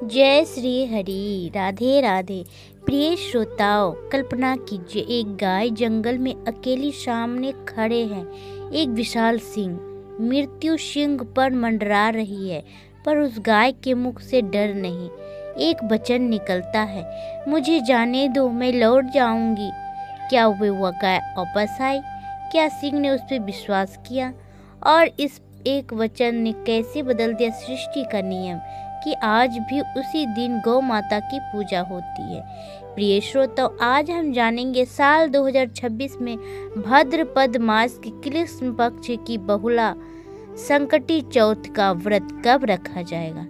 जय श्री हरि। राधे राधे। प्रिय श्रोताओं, कल्पना कीजिए एक गाय जंगल में अकेली सामने खड़े हैं। एक विशाल सिंह मृत्यु सिंह पर मंडरा रही है, पर उस गाय के मुख से डर नहीं। एक वचन निकलता है, मुझे जाने दो, मैं लौट जाऊंगी। क्या वह गाय वापस आई? क्या सिंह ने उस पर विश्वास किया? और इस एक वचन ने कैसे बदल दिया सृष्टि का नियम कि आज भी उसी दिन गौ माता की पूजा होती है। प्रिय श्रोताओ, आज हम जानेंगे साल 2026 में भाद्रपद मास के कृष्ण पक्ष की बहुला संकटी चौथ का व्रत कब रखा जाएगा,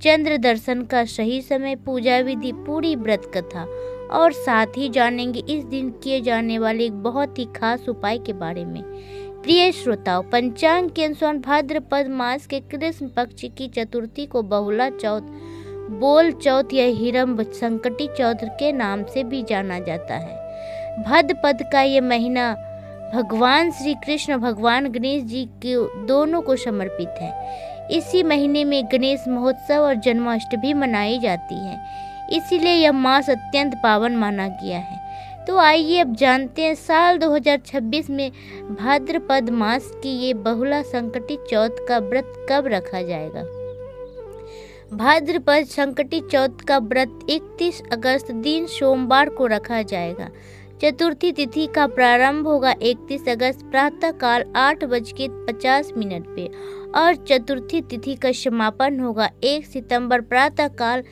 चंद्र दर्शन का सही समय, पूजा विधि, पूरी व्रत कथा और साथ ही जानेंगे इस दिन किए जाने वाले एक बहुत ही खास उपाय के बारे में। प्रिय श्रोताओं, पंचांग के अनुसार भाद्रपद मास के कृष्ण पक्ष की चतुर्थी को बहुला चौथ, बोल चौथ या हिरम संकटी चौथ के नाम से भी जाना जाता है। भाद्रपद का ये महीना भगवान श्री कृष्ण भगवान गणेश जी के दोनों को समर्पित है। इसी महीने में गणेश महोत्सव और जन्माष्टमी मनाई जाती है, इसीलिए यह मास अत्यंत पावन माना गया है। तो आइए अब जानते हैं साल 2026 में भाद्रपद मास की ये बहुला संकटी चौथ का व्रत कब रखा जाएगा। भाद्रपद संकटी चौथ का व्रत 31 अगस्त दिन सोमवार को रखा जाएगा। चतुर्थी तिथि का प्रारंभ होगा 31 अगस्त प्रातः काल 8:50 पे और चतुर्थी तिथि का समापन होगा 1 सितंबर प्रातः काल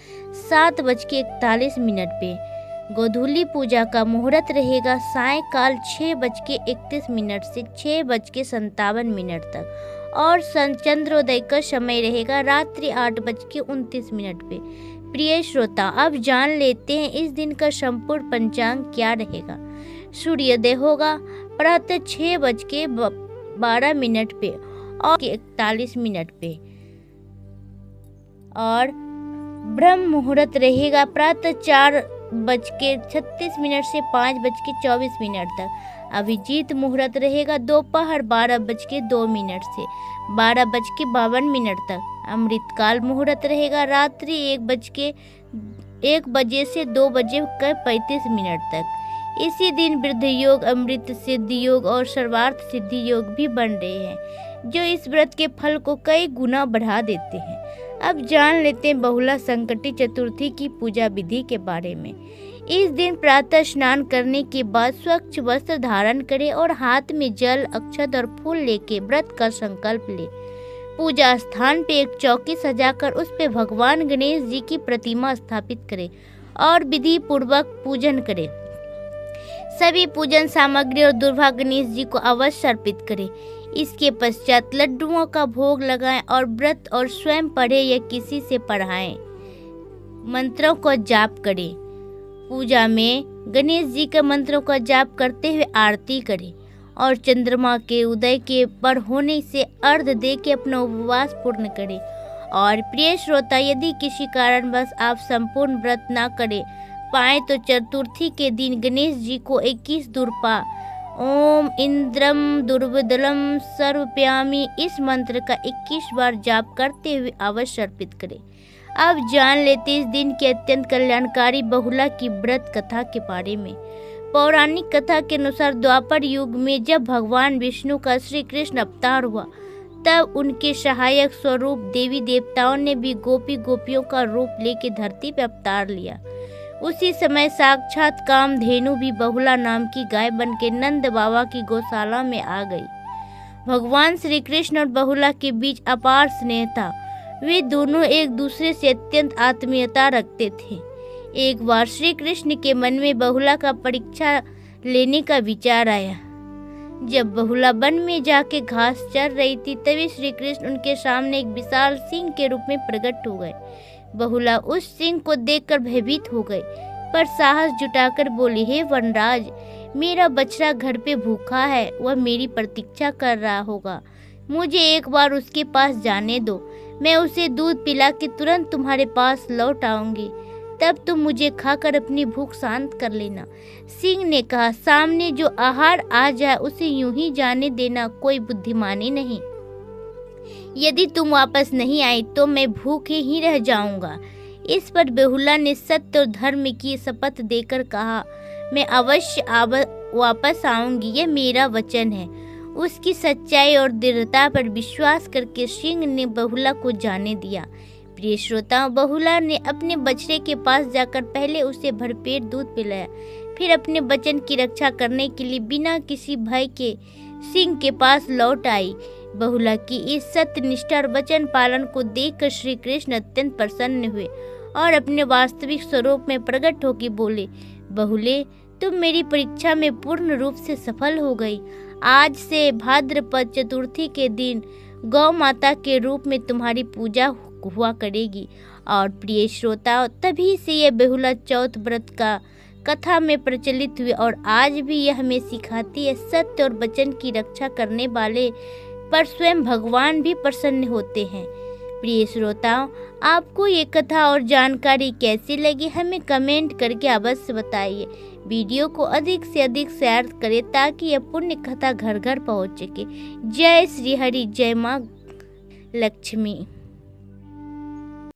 7:41 पे। गोधूली पूजा का मुहूर्त रहेगा सायंकाल 6:31 से 6:57 तक और चंद्रोदय का समय रहेगा रात्रि 8:29 पे। प्रिय श्रोता, अब जान लेते हैं इस दिन का संपूर्ण पंचांग क्या रहेगा। सूर्योदय होगा प्रातः 6:12 पे और 41 पे और ब्रह्म मुहूर्त रहेगा प्रातः 4:36 से 5:24 तक। अभिजीत मुहूर्त रहेगा दोपहर 12:02 से 12:52 तक। अमृतकाल मुहूर्त रहेगा रात्रि 1 बजे से 2:35 तक। इसी दिन वृद्ध योग, अमृत सिद्धि योग और सर्वार्थ सिद्धि योग भी बन रहे हैं, जो इस व्रत के फल को कई गुना बढ़ा देते हैं। अब जान लेते हैं बहुला संकटी चतुर्थी की पूजा विधि के बारे में। इस दिन प्रातः स्नान करने के बाद स्वच्छ वस्त्र धारण करें और हाथ में जल, अक्षत और फूल लेके व्रत का संकल्प ले। पूजा स्थान पे एक चौकी सजाकर उस पे भगवान गणेश जी की प्रतिमा स्थापित करें और विधि पूर्वक पूजन करें। सभी पूजन सामग्री और दुर्वा गणेश जी को अवश्य अर्पित करें। इसके पश्चात लड्डुओं का भोग लगाएं और व्रत और स्वयं पढ़े या किसी से पढ़ाएं। मंत्रों को जाप करें। पूजा में गणेश जी के मंत्रों का जाप करते हुए आरती करें और चंद्रमा के उदय के पर होने से अर्घ दे के अपना उपवास पूर्ण करें। और प्रिय श्रोता, यदि किसी कारणवश आप संपूर्ण व्रत ना करें पाए तो चतुर्थी के दिन गणेश जी को 21 दुर्पा ओम इंद्रम दुर्बदलम सर्वप्यामी इस मंत्र का 21 बार जाप करते हुए अवश्य अर्पित करें। अब जान लेते इस दिन की अत्यंत कल्याणकारी बहुला की व्रत कथा के बारे में। पौराणिक कथा के अनुसार द्वापर युग में जब भगवान विष्णु का श्री कृष्ण अवतार हुआ, तब उनके सहायक स्वरूप देवी देवताओं ने भी गोपियों का रूप लेकर धरती पर अवतार लिया। उसी समय साक्षात कामधेनु भी बहुला नाम की गाय बनके नंद बाबा की गौशाला में आ गई। भगवान श्री कृष्ण और बहुला के बीच अपार स्नेह था। वे दोनों एक दूसरे से अत्यंत आत्मीयता रखते थे। एक बार श्री कृष्ण के मन में बहुला का परीक्षा लेने का विचार आया। जब बहुला वन में जाके घास चर रही थी, तभी श्री कृष्ण उनके सामने एक विशाल सिंह के रूप में प्रकट हो गए। बहुला उस सिंह को देखकर भयभीत हो गई, पर साहस जुटाकर बोली, हे वनराज, मेरा बछड़ा घर पे भूखा है, वह मेरी प्रतीक्षा कर रहा होगा। मुझे एक बार उसके पास जाने दो, मैं उसे दूध पिला के तुरंत तुम्हारे पास लौट आऊंगी, तब तुम मुझे खाकर अपनी भूख शांत कर लेना। सिंह ने कहा, सामने जो आहार आ जाए उसे यूं ही जाने देना कोई बुद्धिमानी नहीं। यदि तुम वापस नहीं आई तो मैं भूखे ही रह जाऊंगा। इस पर बेहुला ने सत्य और धर्म की शपथ देकर कहा, मैं अवश्य वापस आऊंगी, ये मेरा वचन है। उसकी सच्चाई और दृढ़ता पर विश्वास करके सिंह ने बहुला को जाने दिया। प्रिय श्रोताओं, बहुला ने अपने बछड़े के पास जाकर पहले उसे भरपेट दूध पिलाया, फिर अपने वचन की रक्षा करने के लिए बिना किसी भय के सिंह के पास लौट आई। बहुला की इस सत्य निष्ठा और वचन पालन को देखकर श्री कृष्ण अत्यंत प्रसन्न हुए और अपने वास्तविक स्वरूप में प्रकट होकर बोले, बहुले, तुम मेरी परीक्षा में पूर्ण रूप से सफल हो गई। आज से भाद्रपद चतुर्थी के दिन गौ माता के रूप में तुम्हारी पूजा हुआ करेगी। और प्रिय श्रोताओ, तभी से यह बेहुला चौथ व्रत का कथा में प्रचलित हुई और आज भी यह हमें सिखाती है, सत्य और वचन की रक्षा करने वाले पर स्वयं भगवान भी प्रसन्न होते हैं। प्रिय श्रोताओं, आपको ये कथा और जानकारी कैसी लगी हमें कमेंट करके अवश्य बताइए। वीडियो को अधिक से अधिक शेयर करें ताकि यह पुण्य कथा घर घर पहुँच सके। जय श्री हरि, जय माँ लक्ष्मी।